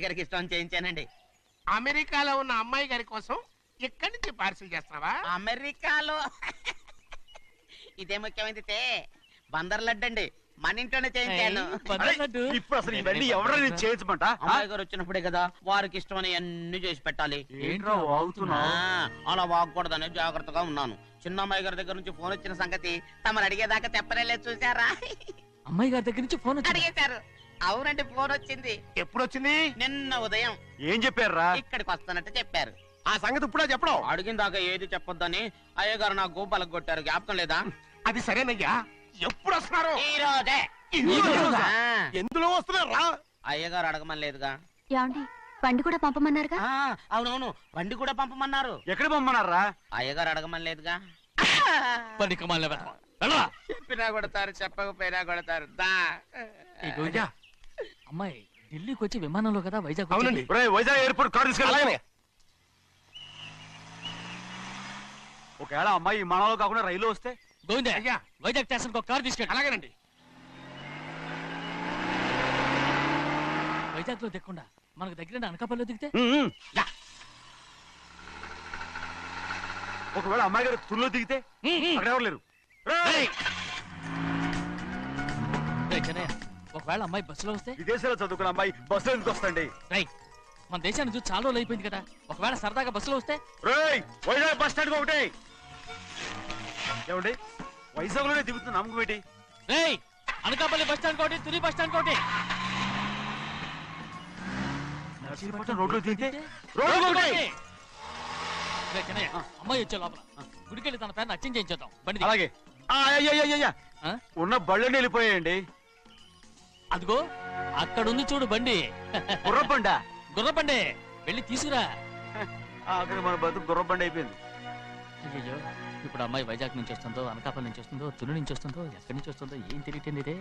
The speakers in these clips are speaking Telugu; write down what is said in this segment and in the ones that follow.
గారికి ఇష్టం చేయించానండి. అమెరికాలో ఉన్న అమ్మాయి గారి కోసం ఇక్కడి నుంచి పార్సిల్ చేస్తావా? అమెరికాలో ఇదే ముఖ్యమైనది బందర్ లడ్డు అండి, మన ఇంట్లోనే చేయించాను. ఇప్పుడు అసలు ఇవన్నీ ఎవరైనా చేయించమంట? అమ్మాయి గారు వచ్చినప్పుడే కదా వారికి ఇష్టమని అన్ని చేసి పెట్టాలి. ఏంట్రా వాగుతున్నా? అలా వాగకూడదని జాగ్రత్తగా ఉన్నాను. చిన్న అమ్మాయి గారి దగ్గర నుంచి ఫోన్ వచ్చిన సంగతి తమరు అడిగేదాకా చెప్పలేదు, చూసారా? అమ్మాయి గారి దగ్గర నుంచి ఫోన్ అడిగేశారు. అవునండి, ఫోన్ వచ్చింది. ఎప్పుడు వచ్చింది? నిన్న ఉదయం. ఏం చెప్పారా? ఇక్కడికి వస్తానంటే చెప్పారు. ఆ సంగతి ఇప్పుడే చెప్పడం. అడిగిన దాకా ఏది చెప్పొద్దని అయ్యగారు నా గోపాలకు కొట్టారు, జ్ఞాపకం లేదా? అది సరేనయ్యా, ఎప్పుడు వస్తున్నారు? ఈ రోజే. ఎందులో వస్తున్నారా? అయ్యగారు అడగమని లేదుగా. ఏమండి, బండి కూడా పంపమన్నారుగా? అవునవును, బండి కూడా పంపమన్నారు. ఎక్కడ పంపమన్నారా? అయ్యగారు అడగమని లేదుగా. చెప్పినా కొడతారు, చెప్పకపోయినా కొడతారు. అమ్మాయి ఢిల్లీకి వచ్చి విమానంలో కదా వైజాగ్. అవునండి. వైజాగ్ ఎయిర్పోర్ట్ కార్ తీసుకెళ్ళాలి. ఒకవేళ అమ్మాయి విమానంలో కాకుండా రైలు వస్తే? గోవింద, వైజాగ్ స్టేషన్ ఒక కార్ తీసుకెళ్ళి. అలాగేనండి. వైజాగ్ లో దిక్కుండా మనకు దగ్గర అనకాపల్లిలో దిగితే? ఒకవేళ అమ్మాయి గారు తుల్లో దిగితే? అక్కడ ఎవరు లేరు. ఒకవేళ అమ్మాయి బస్సులో వస్తే? విదేశాల్లో చదువుకున్న అమ్మాయి బస్సులో ఎందుకు వస్తండి? మన దేశాన్ని చూసి చాలా రోజులు అయిపోయింది కదా, ఒకవేళ సరదాగా బస్సులో వస్తే? వైజాగ్ బస్ స్టాండ్ ఒకటి ఏమండి, వైజాగ్ లోనే దిగుతున్న నమ్మకం ఏంటి? అనకాపల్లి బస్ స్టాండ్ కోటి, తుని బస్ స్టాండ్ కోటి. రోడ్లో దిగితే అమ్మాయి వచ్చే లోపల గుడికెళ్ళి తన పేరుని అచ్చం చేయించేద్దాం. బండి అలాగే. ఉన్న బళ్ళని వెళ్ళిపోయాయండి. అదిగో అక్కడుంది చూడు బండి. గుర్రబండ. గుర్రబండి, వెళ్ళి తీసుకురా. అక్కడ మన బతుకు గుర్రబండి అయిపోయింది. అయ్యో, ఇప్పుడు అమ్మాయి వైజాగ్ నుంచి వస్తుందో, అనకాపల్లి నుంచి వస్తుందో, తుని నుంచి వస్తుందో, ఎక్కడి నుంచి వస్తుందో ఏం తెలియటండి.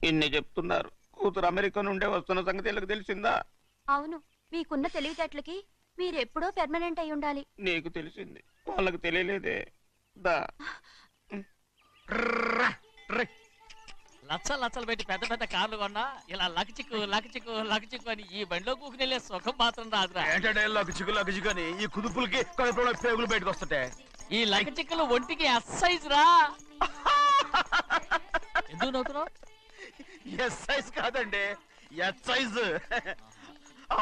ఇన్ని చెప్తున్నారు, కూతురు అమెరికా నుండే వస్తున్న సంగతి వీళ్ళకి తెలిసిందా? అవును, మీకున్న తెలివితేటలకి మీరెప్పుడో పెర్మనెంట్ అయి ఉండాలి. నీకు తెలిసింది, వాళ్ళకి తెలియలేదే. దా లచ్చలు పెట్టి పెద్ద పెద్ద కార్లు కొన్నా ఇలా లకచిక్కు లకచిక్కు లకచిక్కు అని ఈ బండిలో కూకుని వెళ్ళే సుఖం మాత్రం రాదురా. లకచిక్కు అని ఈ కుదుపులకి కడుపులో పేగులు బయటకు వస్తుంటే ఈ లకచిక్కులు ఒంటికి ఎక్సైజ్ రా. ఎందుకు నవ్వుతున్నావు? ఎక్సైజ్ కాదండి, ఎక్సైజ్.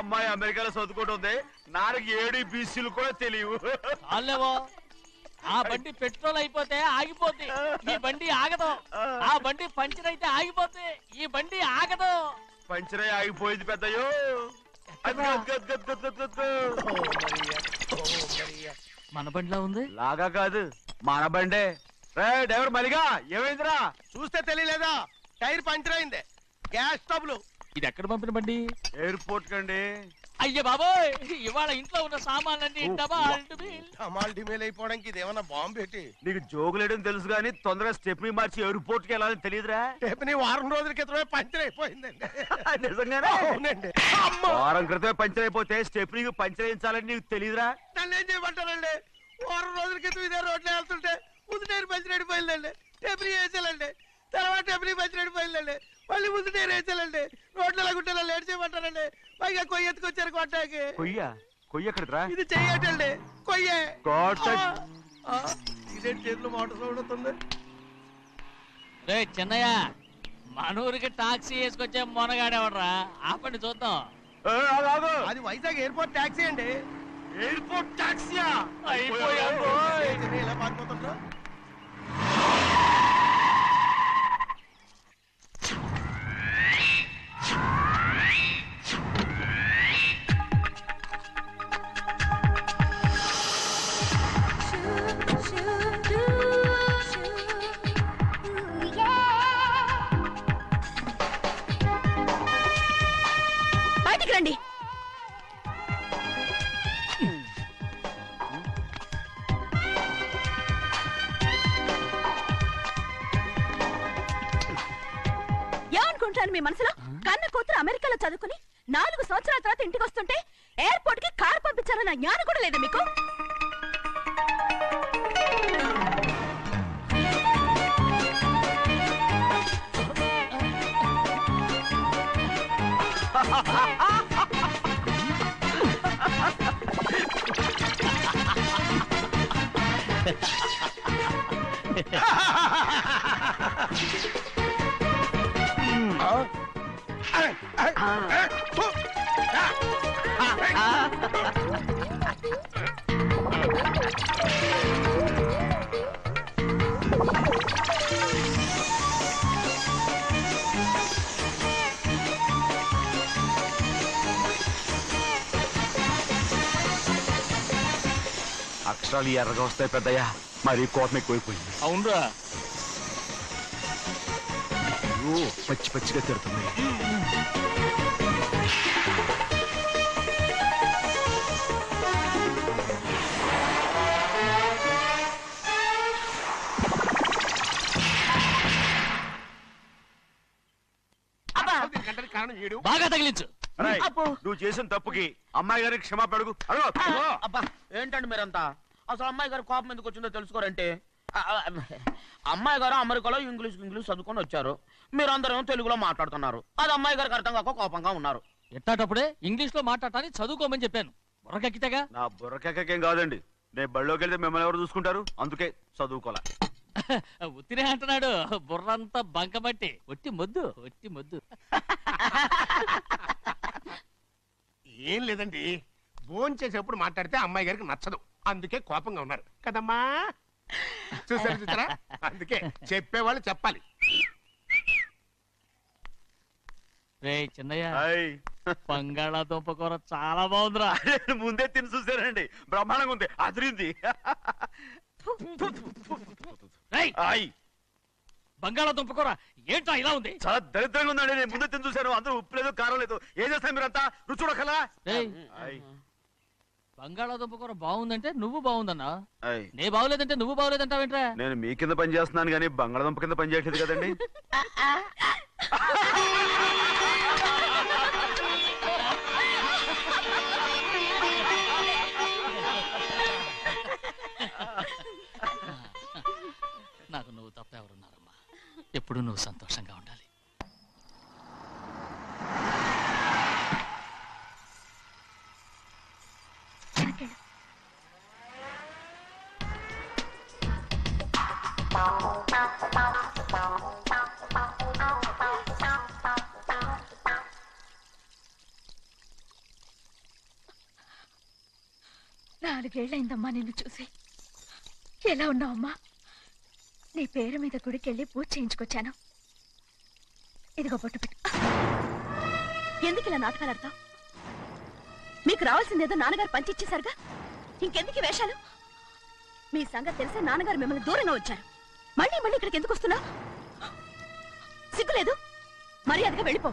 అమ్మాయి అమెరికాలో చదువుకుంటుంది, నాకు ADBCలు కూడా తెలియవు. చాలేవో, ఆ బండి పెట్రోల్ అయిపోతే ఆగిపోద్ది, ఈ బండి ఆగదు. ఆ బండి పంచర్ అయితే ఆగిపోతే ఈ బండి ఆగదు. పంచర్ అయి ఆగిపోయింది పెద్దయ్యో. మన బండిలా ఉంది. లాగా కాదు, మన బండే. డ్రైవర్ మలిగా, ఏమైందిరా? చూస్తే తెలియలేదా? టైర్ పంచర్ అయింది. గ్యాస్ స్టవ్లు. ఇది ఎక్కడ పంపిన బండి? ఎయిర్పోర్ట్ కండి. అయ్య బాబోయ్, ఇవాళ ఇంట్లో ఉన్న సామాన్లన్నీ డమాల్ డిమేల్ అయిపోవడానికి ఇదేమన్నా బాంబు పెట్టి? నీకు జోగులేయడం తెలుసు కానీ తొందరగా స్టెప్ని మార్చి ఎయిర్పోర్ట్ కి వెళ్ళాలని తెలియదురా? స్టెప్ని వారం రోజుల క్రితమే పంచర్ అయిపోయిందండి. నిజంగానే? అవునండి. వారం క్రితమే పంచర్ అయిపోతే స్టెప్ని పంచర్ వేయించాలని నీకు తెలియదురా? నన్ను ఏం చేయమంటారండి? వారం రోజుల క్రితం ఇదే రోడ్లో వెళ్తుంటే ముందు టైర్ పంచర్ అయిపోయిందండి. స్టెప్ని వేసాలండి, తర్వాత స్టెప్ని పంచర్ అయిపోయిందండి, మళ్ళీ ముందు టైర్ వేసాలండి. రోడ్లు ఎలా గుంటే లేట్ చేయమంటారండి. పైగా కొయ్య ఎత్తుకొచ్చారు కొట్టాకి. కొయ్య ఎక్కడిరా? ఇది చెయ్యటండి, కొయ్యే. ఇదేంటి చేతిలో మోటార్ సౌండ్ అవుతుంది? రే చిన్నయ్య, మనూరికి టాక్సీ వేసుకొచ్చే మొనగాడేవడరా, ఆపండి చూద్దాం. అది వైజాగ్ ఎయిర్పోర్ట్ టాక్సీ అండి. ఎయిర్పోర్ట్ టాక్సీయా? ఇలా పారిపోతుండ్రా. బయటికి రండి. ఏమనుకుంటాను మీ మనసులో? కన్న కూతురు అమెరికాలో చదువుకుని 4 సంవత్సరాల తర్వాత ఇంటికి వస్తుంటే ఎయిర్పోర్ట్ కి కార్ పంపించారన్న జ్ఞానం కూడా లేదా మీకు? అక్షరాలు ఎర్రగా వస్తాయి పెద్దయ్యా, మరి కోపం ఎక్కువైపోయింది. అవునరా, పచ్చి పచ్చిగా తిడుతుంది. బాగా తగిలించు. రేయ్, నువ్వు చేసిన తప్పుకి అమ్మాయి గారికి క్షమాపణ అడుగు. అడుగు. అబ్బా ఏంటండి మీరంతా? అసలు అమ్మాయి గారు కోపం ఎందుకు వచ్చిందో తెలుసుకోరంటే, అమ్మాయి గారు అమెరికాలో ఇంగ్లీష్ చదువుకొని వచ్చారు, మీరందరూ తెలుగులో మాట్లాడుతున్నారు. అది అమ్మాయి గారికి అర్థం కాక కోపంగా ఉన్నారు. ఎట్టాటప్పుడే ఇంగ్లీష్ లో మాట్లాడటానికి చదువుకోమని చెప్పాను. బుర్రకెక్కితేగా. నా బుర్రకేకేం కాదండి, నేను బళ్ళోకి వెళ్తే మిమ్మల్ని ఎవరు చూసుకుంటారు, అందుకే చదువుకోలే. ఉత్తినే అంటున్నాడు, బుర్రంతా బంకబట్టి. ఒట్టి మొద్దు, ఒట్టి మొద్దు. ఏం లేదండి, భోజనం చేసేప్పుడు మాట్లాడితే అమ్మాయి గారికి నచ్చదు, అందుకే కోపంగా ఉన్నారు కదమ్మా. చూసారా, అందుకే చెప్పేవాళ్ళు చెప్పాలి. రే చిన్నయ్య, హాయ్. బంగాళాదుంప కూర చాలా బాగుందిరా. ముందే తిని చూసారండి, బ్రహ్మాండంగా ఉంది, అదిరింది. రేయ్, హాయ్. బంగాళాదుంప కూర ఏంట్రా ఇలా ఉంది? చాలా దరిద్రంగా ఉందండి, నేను ముందే తిని చూశాను, అందరూ ఉప్పు లేదు కారం లేదు. ఏం చేస్తారు మీరంతా, రుచి చూడకలా. రేయ్, హాయ్. బంగాళాదుంప కూర బాగుందంటే నువ్వు బాగుందన్నా, హాయ్. నే బాగులేదంటే నువ్వు బాగులేదంటావేంట్రా? నేను మీ కింద పని చేస్తున్నాను కానీ బంగాళదుంప కింద పని చేయట్లేదు కదండి. నాకు నువ్వు తప్ప ఎవరున్నారమ్మా? ఎప్పుడు నువ్వు సంతోషంగా ఉండాలి. నాలుగేళ్లైందమ్మా నిన్ను చూసి. ఎలా ఉన్నావమ్మా? నీ పేరు మీద గుడికెళ్ళి పూజ చేయించుకొచ్చాను. ఇదిగో బొట్టు పెట్టు. ఎందుకు ఇలా నాటకాలు ఆడతావు? మీకు రావాల్సిందేదో నాన్నగారు పంచిచ్చేశారుగా, ఇంకెందుకు వేషాలు? మీ సంగతి తెలిసే నాన్నగారు మిమ్మల్ని దూరంగా వచ్చారు. మళ్ళీ మళ్ళీ ఇక్కడికి ఎందుకు వస్తున్నావు? సిగ్గులేదు? మర్యాదగా వెళ్ళిపో.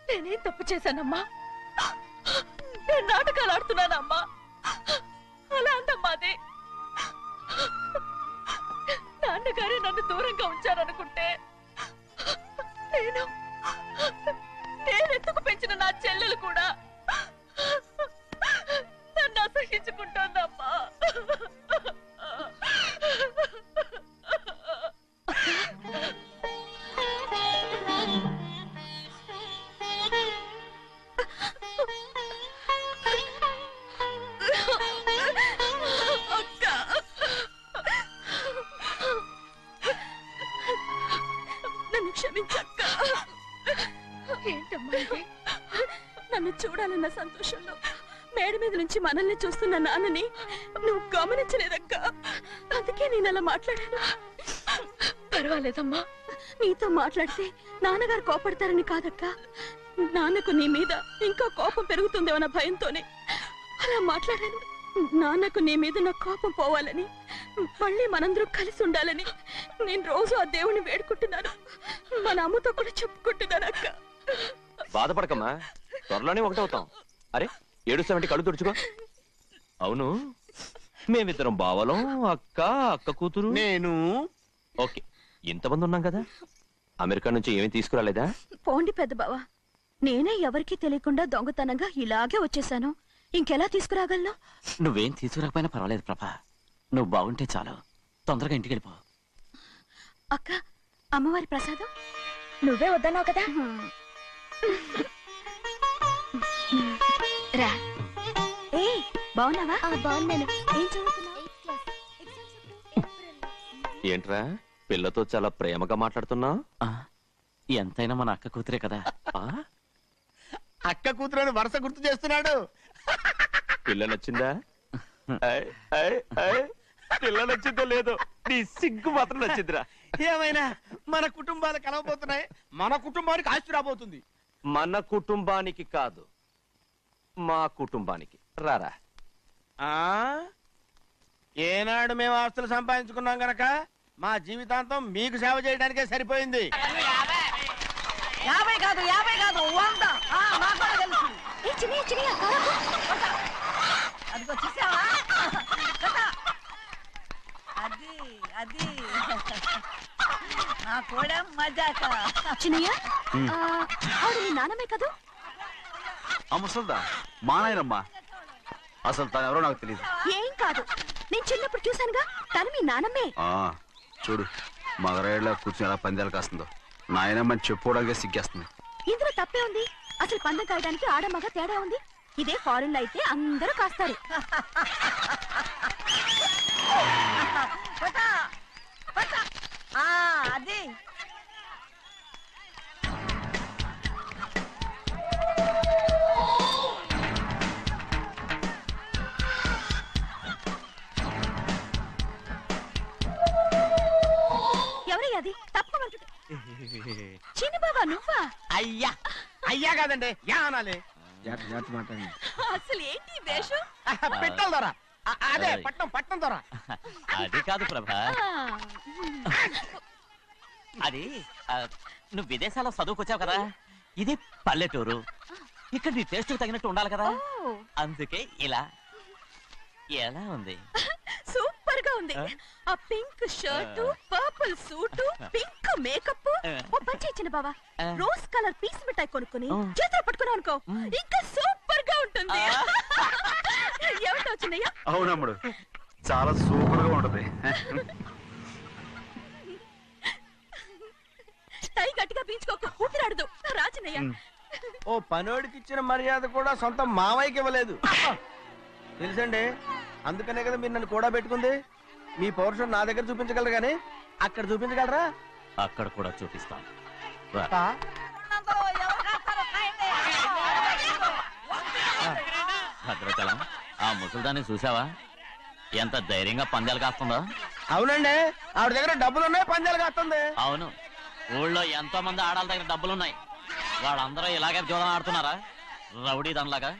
నేనేం తప్పు చేశానమ్మా? నేను నాటకాలు ఆడుతున్నానమ్మా. అలా అందమ్మా అది. నాన్నగారే నన్ను దూరంగా ఉంచారనుకుంటే నేనెందుకు పెంచిన నా చెల్లెలు కూడా నన్ను అసహించుకుంటోందమ్మా. నన్ను క్షమించక్క. ఏంటమ్మా ఇది? నన్ను చూడాలన్న సంతోషంలో మేడ మీద నుంచి మనల్ని చూస్తున్న నాన్నని నువ్వు గమనించలేదక్క. అందుకే నేను అలా మాట్లాడాను. పర్వాలేదమ్మా, నీతో మాట్లాడితే నాన్నగారు కోపడతారని కాదక్క. నాన్నకు నీ మీద ఇంకా కోపం పెరుగుతుందేమన్న భయంతోనే అలా మాట్లాడాను. నాన్నకు నీ మీద నా కోపం పోవాలని, మళ్ళీ మనందరూ కలిసి ఉండాలని నేను రోజు ఆ దేవుని వేడుకుంటున్నాను. మన అమ్మతో కూడా చెప్పుకుంటున్నాను అక్క. బాధపడకమ్మా, త్వరలోనే ఒకటవుతాం. అరే ఏడుస్తామంటే కళ్ళు తుడుచుకో. అవును, మేమిద్దరం బావలం, అక్క కూతురు నేను. ఓకే, ఇంతమంది ఉన్నాం కదా, అమెరికా నుంచి ఏమీ తీసుకురాలేదా? పోండి పెద్ద బావా, నేనే ఎవరికీ తెలియకుండా దొంగతనంగా ఇలాగే వచ్చేసాను. ఇంకెలా తీసుకురాగలను? నువ్వేం తీసుకురాకపోయినా పర్వాలేదు ప్రభా, నువ్వు బాగుంటే చాలు. తొందరగా ఇంటికి వెళ్ళిపో. అక్క అమ్మవారి ప్రసాదం నువ్వే వద్దన్నావు కదా రా ఏ బాగున్నావా బాగున్నాను ఏం చదువుతున్నావు ఏంట్రా పిల్లతో చాలా ప్రేమగా మాట్లాడుతున్నావు? ఎంతైనా మన అక్క కూతురే కదా. అక్క కూతురని వరుస గుర్తు చేస్తున్నాడు. పిల్ల నచ్చిందా? పిల్ల నచ్చిందో లేదో నీ సిగ్గు మాత్రం నచ్చిందిరా. ఏమైనా మన కుటుంబాలు కలవబోతున్నాయి, మన కుటుంబానికి ఆస్తి రాబోతుంది. మన కుటుంబానికి కాదు, మా కుటుంబానికి. రారా. ఏనాడు మేము ఆస్తులు సంపాదించుకున్నాం గనక మా జీవితాంతం మీకు సేవ చేయడానికే సరిపోయింది. 50 కాదు 100. నాకు కూడా తెలుసు. అదిగో చూసావా? అది అది నా కూడా మజాక. చిన్నయ్య ఆవిడ నీ నాన్నమే కదా? ముసల్దా మా నాయనమ్మా. అసలు తను ఎవరో నాకు తెలియదు. ఏం కాదు, నేను చిన్నప్పుడు చూశానుగా, తను మీ నాన్నమ్మే. చూడు మగరాయిలా కూర్చుని ఎలా పందాలు కాస్తుందో. నాయనమ్మని చెప్పుకోవడానికి సిగ్గేస్తుంది. ఇందులో తప్పే ఉంది? అసలు పందెం కాయడానికి ఆడమగ తేడా ఉంది. ఇదే ఫారెన్ లో అయితే అందరూ కాస్తారు. అది ఎవరయ్యా అది? తప్పమంటు చిన్ని బాబా నువ్వా? అయ్యా అయ్యా కాదండి, యా అనాలి. అసలు ఏంటి వేషం? పెట్టాలి ధర. అదే పట్నం ధర. అది కాదు ప్రభా, అది నువ్వు విదేశాల్లో చదువుకొచ్చావు కదా, ఇది పల్లెటూరు. ఇక్కడ నీ టేస్ట్ తగినట్టు ఉండాలి కదా, అందుకే ఇలా. ఎలా ఉంది? సూపర్ గా ఉంది. ఆ pink shirt, purple suit, pink makeup. ఓ పని ఇచ్చిన బావా, రోజ్ కలర్ పీస్ మిఠాయి కొనుక్కుని చేతిలో పట్టుకున్నావు అనుకో, ఇంకా సూపర్ గా ఉంటుంది. ఏమిటో చిన్నయ్య? అవునమ్ముడు, చాలా సూపర్ గా ఉంటది. టై గట్టిగా పీంచుకోకు, ఊపిరాడదు. రాచినయ్య, ఓ పనోడికి ఇచ్చిన మర్యాద కూడా సొంత మావయ్యకి ఇవ్వలేదు తెలుసండి. అందుకనే కదా మీరు నన్ను కూడా పెట్టుకుంది. మీ పౌరుషం నా దగ్గర చూపించగలరు కానీ అక్కడ చూపించగలరా? అక్కడ కూడా చూపిస్తాను. భద్రచలం, ఆ ముసల్దాన్ని చూసావా? ఎంత ధైర్యంగా పందాలు కాస్తుందో. అవునండి, ఆవిడ దగ్గర డబ్బులున్నాయి, పందాలు కాస్తుంది. అవును, ఊళ్ళో ఎంతో మంది ఆడాళ్ళ దగ్గర డబ్బులున్నాయి. వాళ్ళందరూ ఇలాగే జోదం ఆడుతున్నారా? రౌడీ దానిలాగా.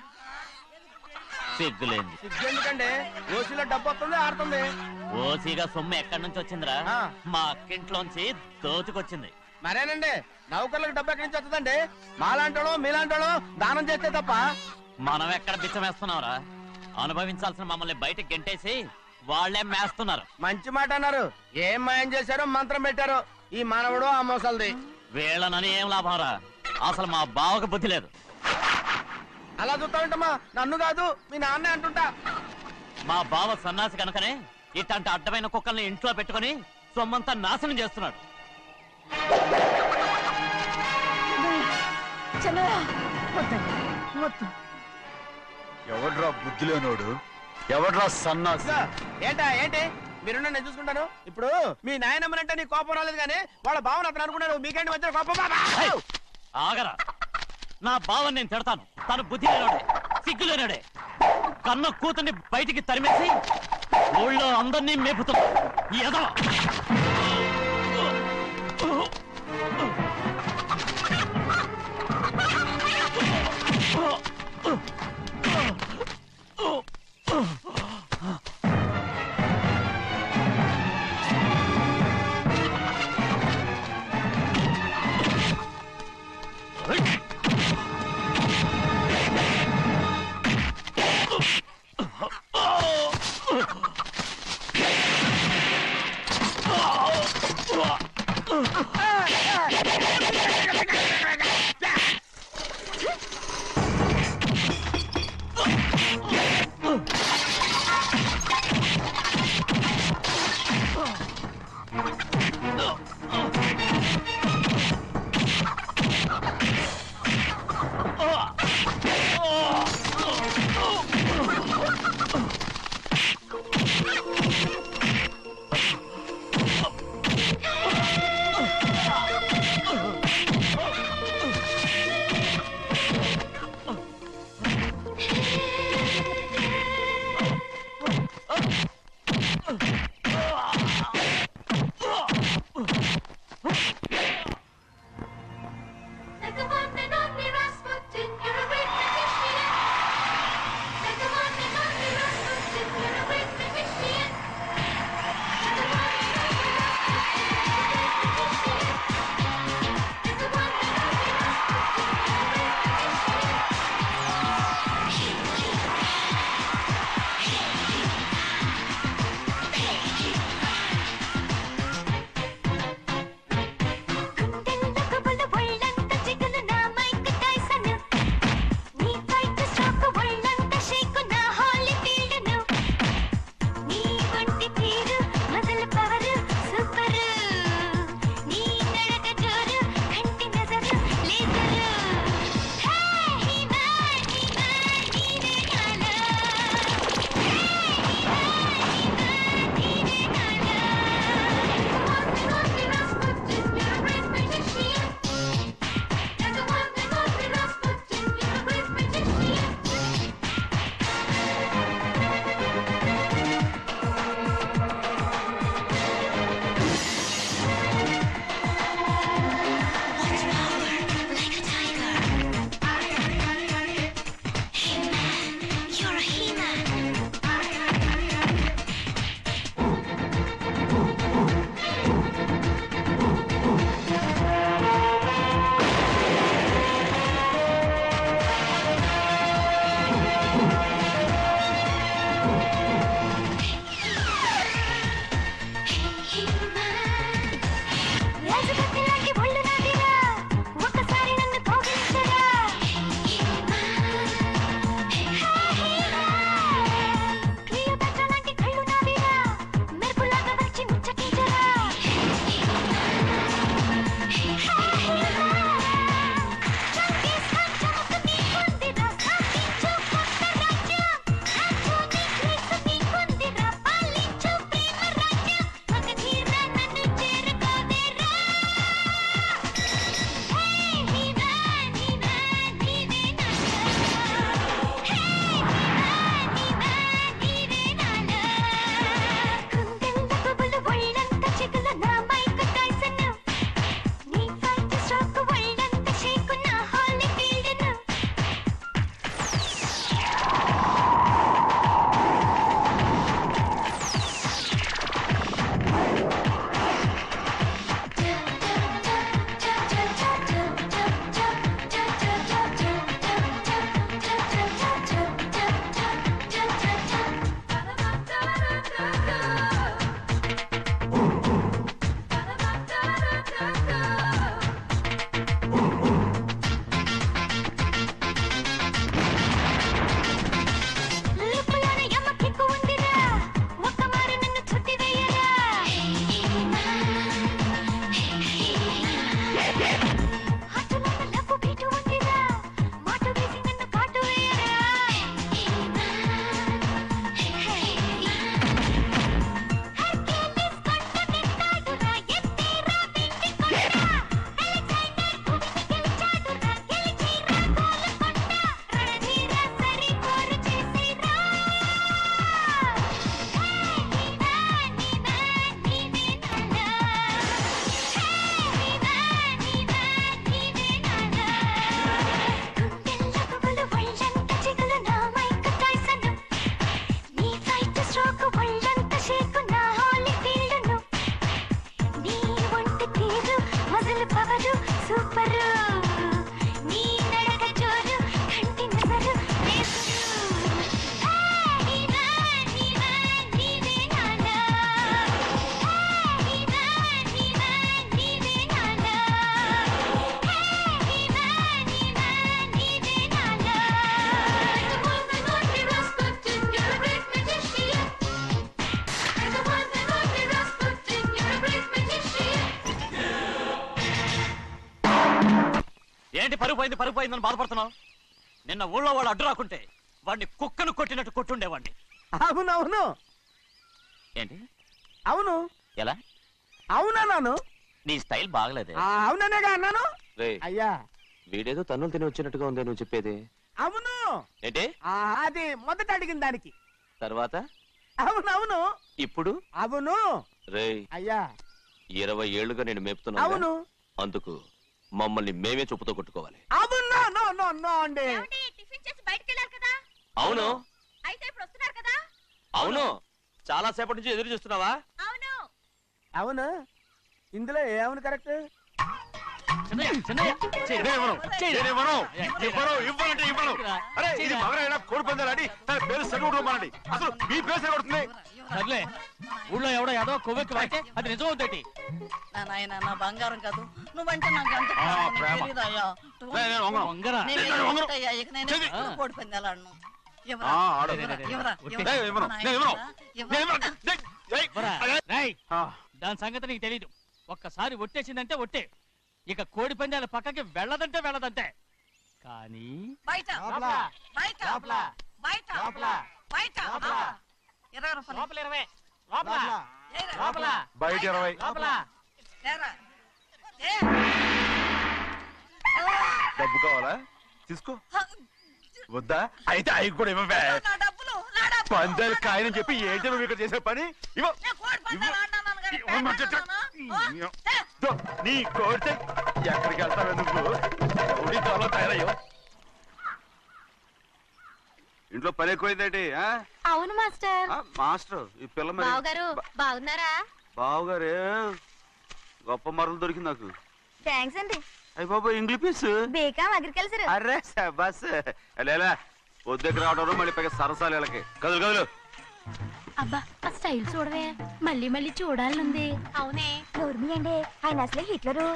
సిగ్గులేంది. ఎందుకండి, ఓసీలో డబ్బు వస్తుంది, ఆడుతుంది. ఓసీగా సొమ్ము ఎక్కడి నుంచి వచ్చిందిరా? మా అక్కింట్లోంచి దోచుకొచ్చింది. మరేనండి, నౌకర్లకు డబ్బు ఎక్కడి నుంచి వస్తుందండి? మాలాంటోళం మీలాంటోళం దానం చేస్తే తప్ప. మనం ఎక్కడ బిచ్చం వేస్తున్నావురా? అనుభవించాల్సిన మమ్మల్ని బయటకు గెంటేసి వాళ్లే మేస్తున్నారు. మంచి మాట అన్నారు. ఏం మాయం చేశారో, మంత్రం పెట్టారో ఈ మానవుడు ఆ మోసల్ది. వీళ్ళనని ఏం లాభంరా? అసలు మా బావకు బుద్ధి లేదు. అలా చూస్తా ఉంటామా? నన్ను కాదు, మీ నాన్నే అంటుంటా. మా బావ సన్నాసి కనుకనే ఇట్లాంటి అడ్డమైన కుక్కల్ని ఇంట్లో పెట్టుకుని సొమ్మంతా నాశనం చేస్తున్నాడు. ఎవడ్రా బుద్ధిలోనోడు? ఎవడ్రా సన్నాసి? ఏంటి మీరు నేను చూసుకుంటాను. ఇప్పుడు మీ నాయనమ్మనంటే నీ కోపం రాలేదు కానీ వాళ్ళ భావన అతను అనుకున్నాడు. మీకేంటి మధ్య కోపం? ఆగరా, నా బావని నేను తిడతాను. తను బుద్ధి లేనాడే, సిగ్గు లేనాడే. కన్న కూతుర్ని బయటికి తరిమేసి ఊళ్ళో అందరినీ మేపుతున్నా. ఏదో పరుగు పోయిందని బాధపడుతున్నావు? నిన్న ఊళ్ళో వాళ్ళు అడ్డు రాకుంటే వాడిని కుక్కను కొట్టినట్టు కొట్టుండేవాడిని. అవునవును ఏంటి అవును ఎలా? అవునన్నాను. నీ స్టైల్ బాగలేదే. అవుననేగా అన్నాను. రే అయ్యా వీడేదో తన్నులు తిని వచ్చినట్టుగా ఉంది నువ్వు చెప్పేది. అవును ఏంటి అది మొదట అడిగిన దానికి. తర్వాత అవునవును ఇప్పుడు అవును రే అయ్యా 20 ఏళ్లుగా నేను మేపుతున్నా. అవును అందుకు మమ్మల్ని మేమే చెప్పుతో కొట్టుకోవాలి. అవును నో నో నో అండి. టిఫిన్ చేసి బయటికి వెళ్ళారు కదా, అవును అయితే ఇప్పుడు వస్తున్నారు కదా. అవును చాలా సేపటి నుంచి ఎదురు చూస్తున్నావా? అవును అవును ఇందులో ఏమని కరెక్ట్? చిన్నయ్య, చిన్నయ్య, చెయ్యి. అరే ఇది మగరైనా కోడి పందాలని తన పేరు సరిగొట్టుకోమనండి. అసలు మీ పేరు సరిగొడుతుంది. సర్లే, ఊళ్ళో ఎవడో ఏదో కొవ్వెక్కి వాడితే అది నిజం అవుతాయి. నా నాయన నా బంగారం కాదు, నువ్వంటే నాకు ఎంత ప్రేమ. తెలీదయ్యా. నేను వంగను. వంగరా. నేను వంగుతాయ్యా, ఇక నేను ఎప్పుడు కోడి పందాలాడను. ఎవరా? ఆడు. ఎవరా? ఎవరా? నేను ఇవ్వను. నేను ఇవ్వను. నేను ఇవ్వను. పోరా. రేయ్, దాని సంగతి నీకు తెలీదు. ఒక్కసారి ఒట్టేసిందంటే ఒట్టే. ఇక కోడి పందాల పక్కకి వెళ్ళదంటే వెళ్ళదంతే. కానీ బయట బయట బయట బయట 20 రూపాయలు. ఏరా. బయట 20. ఏరా. ఏ. డబ్బు కావాలా? తీసుకో. వద్దా? అయితే అవి కూడా ఇవ్వవే. నా డబ్బులు, నా డబ్బులు. పందాలు కాయని చెప్పి ఏంటి నువ్వు ఇక్కడ చేసే పని? ఇవ్వ. నేను కోడి పందాలు ఆడినాను కానీ ఇవ్వమంటే ఆడినానా? దో, నీ కోడితే ఎక్కడికి వెళ్తావే నువ్వు? ఉడి త్వరలో తయారయ్యో. ఇంట్లో పని ఎక్కువైందేంటి? అవును మాస్టర్. మాస్టర్ ఈ పిల్ల మరి బావగారు బాగున్నారా? బావుగారే గొప్ప మరలు దొరికింది నాకు. థ్యాంక్స్ అండి. అయ్యి బాబు ఇంగ్లీష్ పీస్. బేకాం అగ్రికల్చర్. అరే బస్ లేలా పొద్దుకి రావడం మళ్ళీ పైగా సరసాలు వీళ్ళకి. కదులు కదులు. అబ్బా ఆ స్టైల్ చూడవే, మళ్ళీ మళ్ళీ చూడాలనుంది. అవునే నోర్మి అండి, ఆయన అసలే హిట్లరు.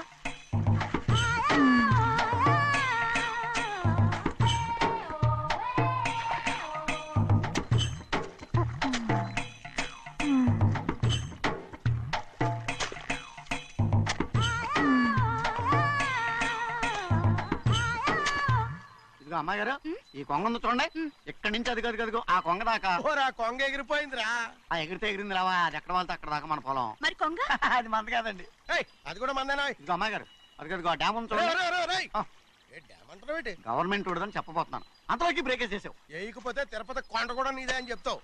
అమ్మాయి గారు ఈ కొంగ ఉంది చూడండి, ఇక్కడి నుంచి అది గదిగో ఆ కొంగ దాకా. కొంగ ఎగిరిపోయిందిరా. ఆ ఎగిరితే ఎగిరింది రావా, అది ఎక్కడ వాళ్ళతో అక్కడ దాకా మన పొలం. మరి కొంగ అది మంద కాదండి. అది కూడా మందేనా? ఇదిగో అమ్మాయి గారు అది డ్యామ్ ఉంది చూడండి. గవర్నమెంట్ ఉండదని చెప్పబోతున్నాను, అంతలోకి బ్రేక్ చేసావు. వేయకపోతే తిరుపతి కొండ కూడా నీదే అని చెప్తావు.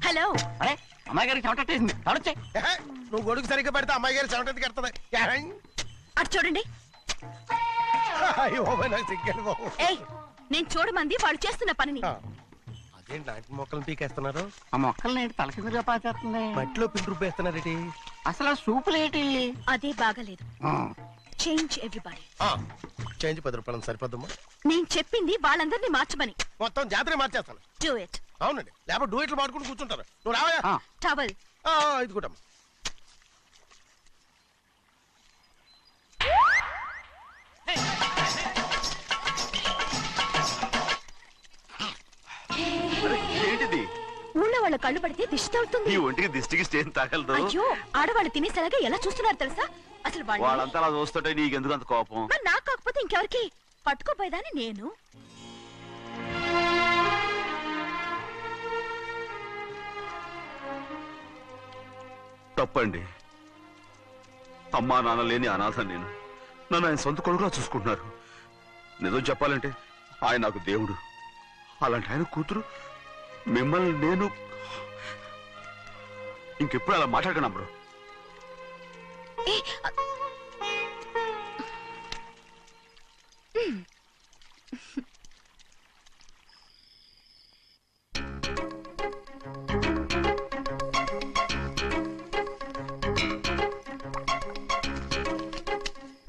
హలో. అరే అమ్మాయి గారికి చెమటేసింది, తడొచ్చే. నువ్వు గొడుగు సరిగ్గా పెడితే అమ్మాయి గారి చెమటకి కడుతుంది. అటు చూడండి. ఏయ్, నేను చూడమంది వాళ్ళు చేస్తున్న పనిని. అదేంటి లాంటి మొక్కలను పీకేస్తున్నారు? ఆ మొక్కల్ని ఏంటి తల కిందగా పాచేస్తుంది? మట్టిలో పిండి రూపేస్తున్నారేటి? అసలు సూపులేటి? అదే బాగలేదు. Change everybody. చేంజ్ 10 రూపాయలు సరిపోద్దమ్మా. నేను చెప్పింది వాళ్ళందరినీ మార్చమని. మొత్తం జాతర మార్చేస్తాను. Do it. అవునండి, లేకపోతే డూ ఇట్లు మాడుకుని కూర్చుంటారు. నువ్వు రావా? టవల్. ఇది కూడా ఏంటిది? ఊళ్ళో వాళ్ళ కళ్ళు పడితే దిష్టి తగులుతుంది. ఈ ఒంటికి దిష్టికి స్టేన్ తగలదు. అయ్యో, ఆడవాళ్ళు తినేసరిగా ఎలా చూస్తున్నారు తెలుసా? అసలు వాళ్ళంతా అలా చూస్తుంటే నీకెందుకు అంత కోపం? మరి నాకు కాకపోతే ఇంకెవరికి? పట్టుకోపోయేదాన్ని నేను. తప్పండి. అమ్మా నాన్న లేని అనాథ నేను. నన్ను ఆయన సొంత కొడుకులా చూసుకుంటున్నారు. నిజం చెప్పాలంటే ఆయన నాకు దేవుడు. అలాంటి ఆయన కూతురు మిమ్మల్ని నేను ఇంకెప్పుడు అలా మాట్లాడకండి అప్పుడు.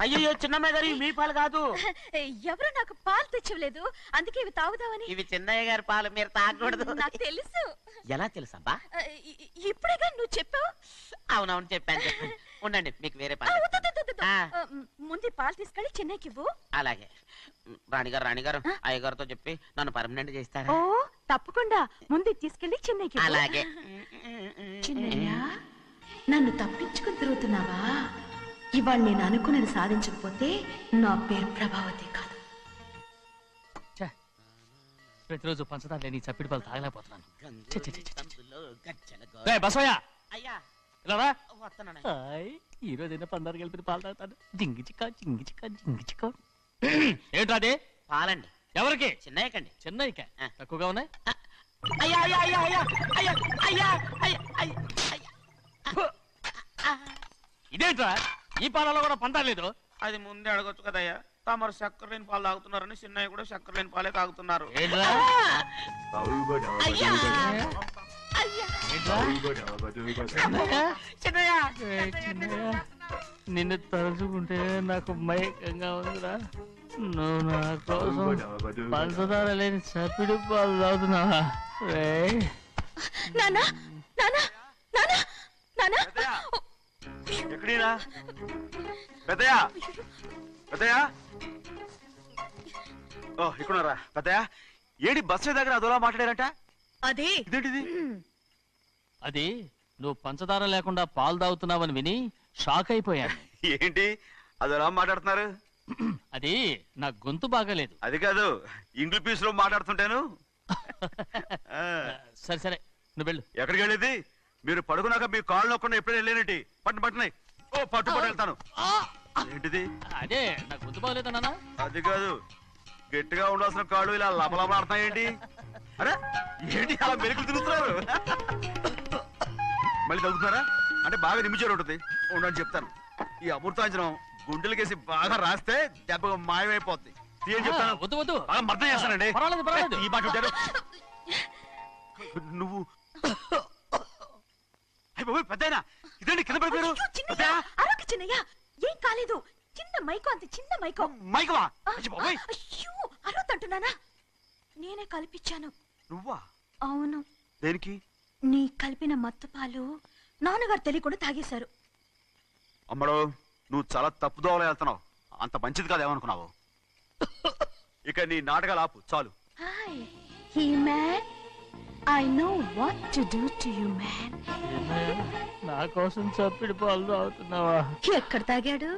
అయ్యో చిన్నమ్మాయి గారు ఇవి మీ పాలు కాదు. ఎవరు నాకు పాలు తెచ్చలేదు, అందుకే ఇవి తాగుదామని. ఇవి చిన్నయ్య గారి పాలు, మీరు తాగకూడదు. నాకు తెలుసు. ఎలా తెలుసబ్బా? ఇప్పుడేగా నువ్వు చెప్పావు. అవునవును చెప్పాను. ఉండండి, మీకు వేరే ఆ, పని. వద్దు, వద్దు, వద్దు. ఆ. ముందు ఈ పాలు తీసుకెళ్ళి చెన్నైకి ఇవ్వు. అలాగే. రాణిగారు అయ్యగారితో చెప్పి నన్ను పర్మనెంట్ చేస్తారా? ఓ తప్పకుండా, ముందు తీసుకెళ్ళి చెన్నైకి ఇవ్వు. అలాగే. చిన్నయ్య, నన్ను తప్పించుకుని తిరుగుతున్నావా? ఇవాళ నేను అనుకున్నది సాధించకపోతే నా పేరు ప్రభావతి కాదు. ప్రతిరోజు పంచదార లేని చప్పిడి పాలు తాగలేకపోతున్నాను. బసయ్య అయ్యా ఇలా ఈ రోజైనా పందారు కలిపి పాలు తాగుతాను. జింగి చిక్క జింగి చిక్క జింగి చిక్క. ఏంట్రా అదే? పాలండి. ఎవరికి? చిన్నయ్యకండి. చెన్నైకా? తక్కువగా ఉన్నాయి. అయ్యా అయ్యా అయ్యా అయ్యా అయ్యా అయ్యా అయ్యా అయ్యా అయ్యా. ఇదేంట్రా, ఈ పాలలో కూడా పందాలు లేదు? అది ముందే అడగొచ్చు కదయ్యా. తమరు చక్కెర లేని పాలు తాగుతున్నారని చిన్నయ్య కూడా చక్కెర లేని పాలే తాగుతున్నారు. ఏంట్రా? అయ్యా చిన్నయ్య చిన్నయ్య, నిన్ను తలుచుకుంటే నాకు మైకంగా ఉందిరా. నువ్వు నా కోసం పంచదార లేని చప్పిడి పాలు తాగుతున్నావా? నానా నానా నానా నానా ఎక్కడీరా పెద్దయా? పెద్దయా? ఓ ఇక్కడున్నారా పెద్దయా? ఏడి బస్సు దగ్గర అదోలా మాట్లాడారంట. అది ఇదేంటిది? అది నువ్వు పంచదార లేకుండా పాలు తాగుతున్నావని విని షాక్ అయిపోయాను. ఏంటి అదోలా మాట్లాడుతున్నారు? అది నా గొంతు బాగాలేదు. అది కాదు, ఇంగ్లీష్ పీస్ లో మాట్లాడుతుంటాను. సరే సరే, నువ్వు వెళ్ళు. ఎక్కడికి వెళ్ళేది? మీరు పడుకున్నాక మీ కాళ్ళు నొక్కకుండా ఎప్పుడైనా వెళ్ళేనంటి? పట్టునాయి. ఓ పట్టు వెళ్తాను. ఏంటిది? అదే నా గొంతు బాగలేదు నాన్న. అది కాదు, గట్టిగా ఉండాల్సిన కాళ్ళు ఇలా లపలపడుతున్నాయేంటి? అరే ఏంటి అలా మెరుకులు తిరుగుతున్నారు? మళ్ళీ తగ్గుతున్నారా? అంటే బాగా నిమిషాలు ఉంటుంది. ఉండని చెప్తాను. ఈ అమృతాంజనం గుండెలకేసి బాగా రాస్తే దెబ్బగా మాయమైపోద్ది. ఏం చెప్తాను? వద్దు వద్దు, బాగా మర్దం చేస్తానండి. పర్వాలేదు పర్వాలేదు. ఈ మాట ఉంటారు నువ్వు. పెద్దయినా ఇదేంటి కింద పడిపోయారు? అరొక చిన్నయ్య, ఏం కాలేదు. చిన్న మైకో, అంత చిన్న మైకో. మైకవా? అయ్యో అరవతంటున్నానా? నేనే కల్పించాను. నువ్వా? అవును. దేనికి? నీ కలిపిన మత్తు పాలు నాన్నగారు తెలియకుండా తాగేశారు. అమ్మడు, నువ్వు చాలా తప్పుదోవలో వెళ్తున్నావు. అంత మంచిది కాదేమనుకున్నావు? ఇక నీ నాటకాలు ఆపు చాలు. Hi he man, I know what to do to you man. నా కోసం చప్పిడి పాలు తాగుతున్నావా? ఎక్కడ తాగాడు?